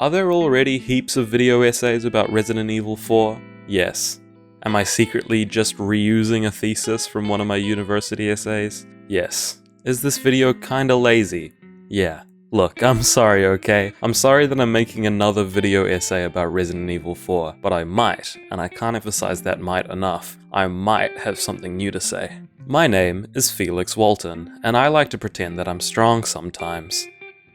Are there already heaps of video essays about Resident Evil 4? Yes. Am I secretly just reusing a thesis from one of my university essays? Yes. Is this video kinda lazy? Yeah. Look, I'm sorry, okay? I'm sorry that I'm making another video essay about Resident Evil 4, but I might, and I can't emphasize that might enough, I might have something new to say. My name is Felix Walton, and I like to pretend that I'm strong sometimes.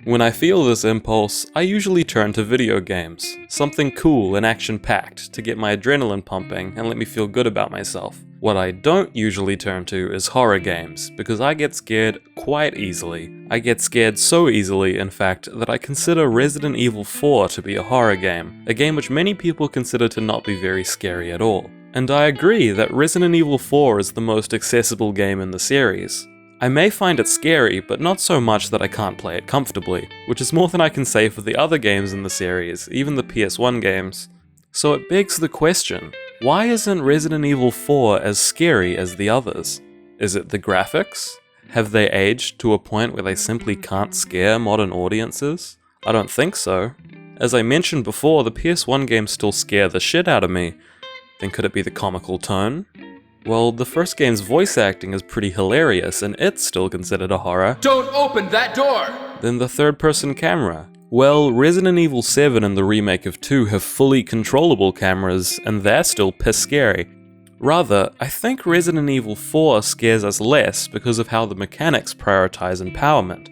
When I feel this impulse, I usually turn to video games, something cool and action-packed to get my adrenaline pumping and let me feel good about myself. What I don't usually turn to is horror games, because I get scared quite easily. I get scared so easily, in fact, that I consider Resident Evil 4 to be a horror game, a game which many people consider to not be very scary at all. And I agree that Resident Evil 4 is the most accessible game in the series. I may find it scary, but not so much that I can't play it comfortably, which is more than I can say for the other games in the series, even the PS1 games. So it begs the question, why isn't Resident Evil 4 as scary as the others? Is it the graphics? Have they aged to a point where they simply can't scare modern audiences? I don't think so. As I mentioned before, the PS1 games still scare the shit out of me. Then could it be the comical tone? Well, the first game's voice acting is pretty hilarious, and it's still considered a horror. Don't open that door! Then the third-person camera. Well, Resident Evil 7 and the remake of 2 have fully controllable cameras, and they're still piss scary. Rather, I think Resident Evil 4 scares us less because of how the mechanics prioritize empowerment.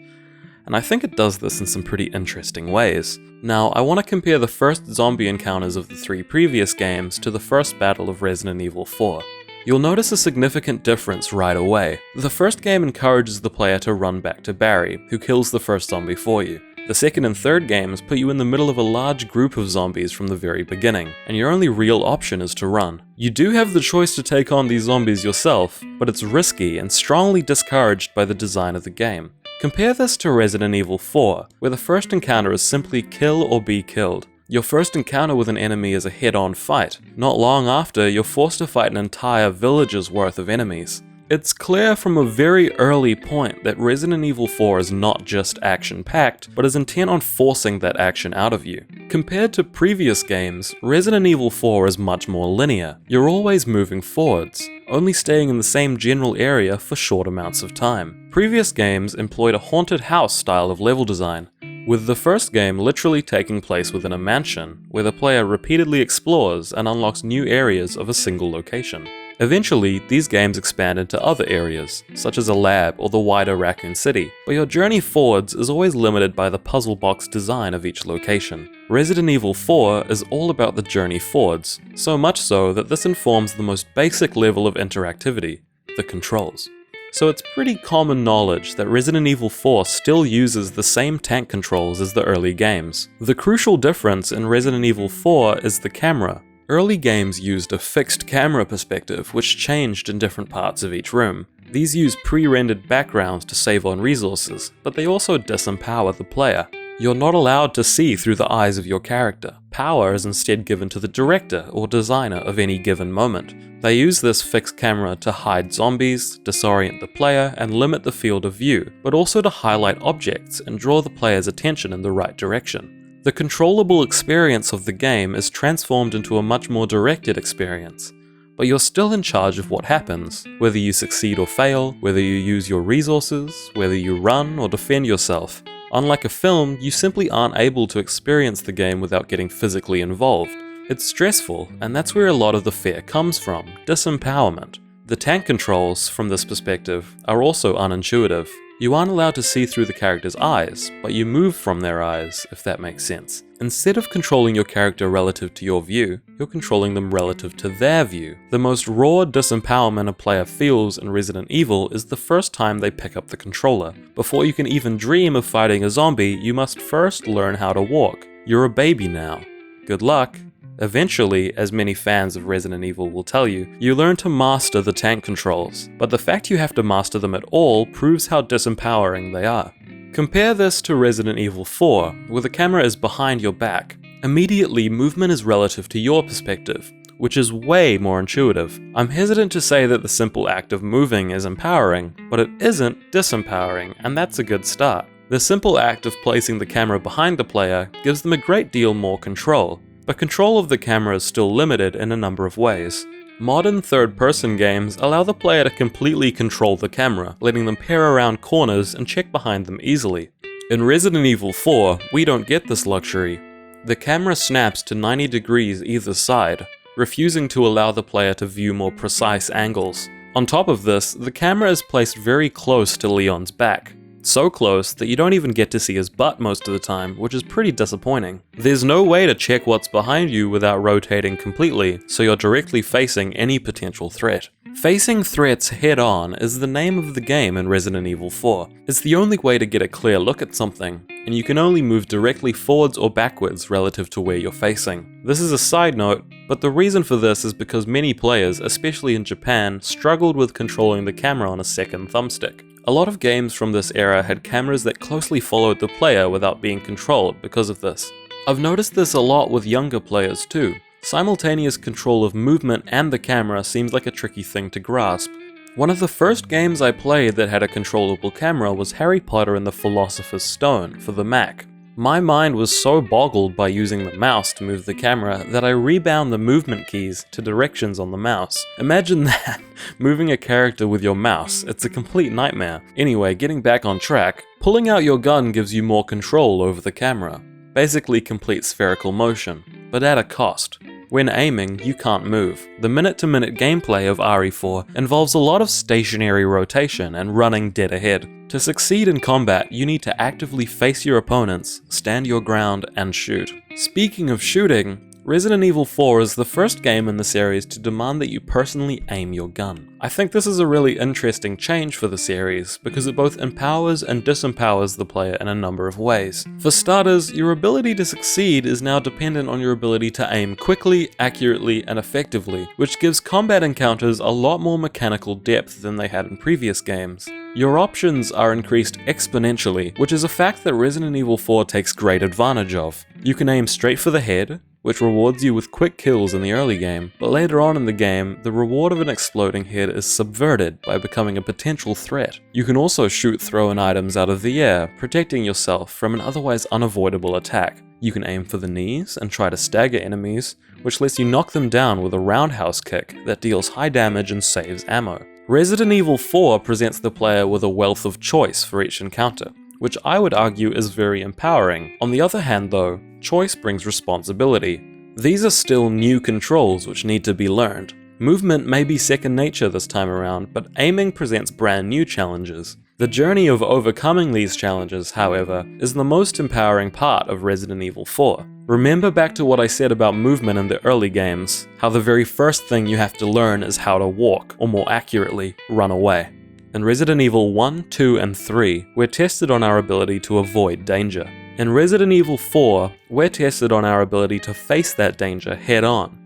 And I think it does this in some pretty interesting ways. Now, I want to compare the first zombie encounters of the 3 previous games to the first battle of Resident Evil 4. You'll notice a significant difference right away. The first game encourages the player to run back to Barry, who kills the first zombie for you. The second and third games put you in the middle of a large group of zombies from the very beginning, and your only real option is to run. You do have the choice to take on these zombies yourself, but it's risky and strongly discouraged by the design of the game. Compare this to Resident Evil 4, where the first encounter is simply kill or be killed. Your first encounter with an enemy is a head-on fight. Not long after, you're forced to fight an entire village's worth of enemies. It's clear from a very early point that Resident Evil 4 is not just action-packed, but is intent on forcing that action out of you. Compared to previous games, Resident Evil 4 is much more linear. You're always moving forwards, only staying in the same general area for short amounts of time. Previous games employed a haunted house style of level design, with the first game literally taking place within a mansion, where the player repeatedly explores and unlocks new areas of a single location. Eventually, these games expand into other areas, such as a lab or the wider Raccoon City, but your journey forwards is always limited by the puzzle box design of each location. Resident Evil 4 is all about the journey forwards, so much so that this informs the most basic level of interactivity, the controls. So it's pretty common knowledge that Resident Evil 4 still uses the same tank controls as the early games. The crucial difference in Resident Evil 4 is the camera. Early games used a fixed camera perspective which changed in different parts of each room. These use pre-rendered backgrounds to save on resources, but they also disempower the player. You're not allowed to see through the eyes of your character. Power is instead given to the director or designer of any given moment. They use this fixed camera to hide zombies, disorient the player, and limit the field of view, but also to highlight objects and draw the player's attention in the right direction. The controllable experience of the game is transformed into a much more directed experience, but you're still in charge of what happens, whether you succeed or fail, whether you use your resources, whether you run or defend yourself. Unlike a film, you simply aren't able to experience the game without getting physically involved. It's stressful, and that's where a lot of the fear comes from, disempowerment. The tank controls, from this perspective, are also unintuitive. You aren't allowed to see through the character's eyes, but you move from their eyes, if that makes sense. Instead of controlling your character relative to your view, you're controlling them relative to their view. The most raw disempowerment a player feels in Resident Evil is the first time they pick up the controller. Before you can even dream of fighting a zombie, you must first learn how to walk. You're a baby now. Good luck. Eventually, as many fans of Resident Evil will tell you, you learn to master the tank controls, but the fact you have to master them at all proves how disempowering they are. Compare this to Resident Evil 4, where the camera is behind your back. Immediately, movement is relative to your perspective, which is way more intuitive. I'm hesitant to say that the simple act of moving is empowering, but it isn't disempowering, and that's a good start. The simple act of placing the camera behind the player gives them a great deal more control, but control of the camera is still limited in a number of ways. Modern third-person games allow the player to completely control the camera, letting them peer around corners and check behind them easily. In Resident Evil 4, we don't get this luxury. The camera snaps to 90 degrees either side, refusing to allow the player to view more precise angles. On top of this, the camera is placed very close to Leon's back. So close that you don't even get to see his butt most of the time, which is pretty disappointing. There's no way to check what's behind you without rotating completely, so you're directly facing any potential threat. Facing threats head-on is the name of the game in Resident Evil 4. It's the only way to get a clear look at something, and you can only move directly forwards or backwards relative to where you're facing. This is a side note, but the reason for this is because many players, especially in Japan, struggled with controlling the camera on a second thumbstick. A lot of games from this era had cameras that closely followed the player without being controlled because of this. I've noticed this a lot with younger players too. Simultaneous control of movement and the camera seems like a tricky thing to grasp. One of the first games I played that had a controllable camera was Harry Potter and the Philosopher's Stone for the Mac. My mind was so boggled by using the mouse to move the camera that I rebound the movement keys to directions on the mouse. Imagine that, moving a character with your mouse, it's a complete nightmare. Anyway, getting back on track, pulling out your gun gives you more control over the camera. Basically complete spherical motion, but at a cost. When aiming, you can't move. The minute-to-minute gameplay of RE4 involves a lot of stationary rotation and running dead ahead. To succeed in combat, you need to actively face your opponents, stand your ground, and shoot. Speaking of shooting, Resident Evil 4 is the first game in the series to demand that you personally aim your gun. I think this is a really interesting change for the series, because it both empowers and disempowers the player in a number of ways. For starters, your ability to succeed is now dependent on your ability to aim quickly, accurately, and effectively, which gives combat encounters a lot more mechanical depth than they had in previous games. Your options are increased exponentially, which is a fact that Resident Evil 4 takes great advantage of. You can aim straight for the head, which rewards you with quick kills in the early game, but later on in the game, the reward of an exploding head is subverted by becoming a potential threat. You can also shoot thrown items out of the air, protecting yourself from an otherwise unavoidable attack. You can aim for the knees and try to stagger enemies, which lets you knock them down with a roundhouse kick that deals high damage and saves ammo. Resident Evil 4 presents the player with a wealth of choice for each encounter, which I would argue is very empowering. On the other hand though, choice brings responsibility. These are still new controls which need to be learned. Movement may be second nature this time around, but aiming presents brand new challenges. The journey of overcoming these challenges, however, is the most empowering part of Resident Evil 4. Remember back to what I said about movement in the early games, how the very first thing you have to learn is how to walk, or more accurately, run away. In Resident Evil 1, 2, and 3, we're tested on our ability to avoid danger. In Resident Evil 4, we're tested on our ability to face that danger head on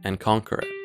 and conquer it.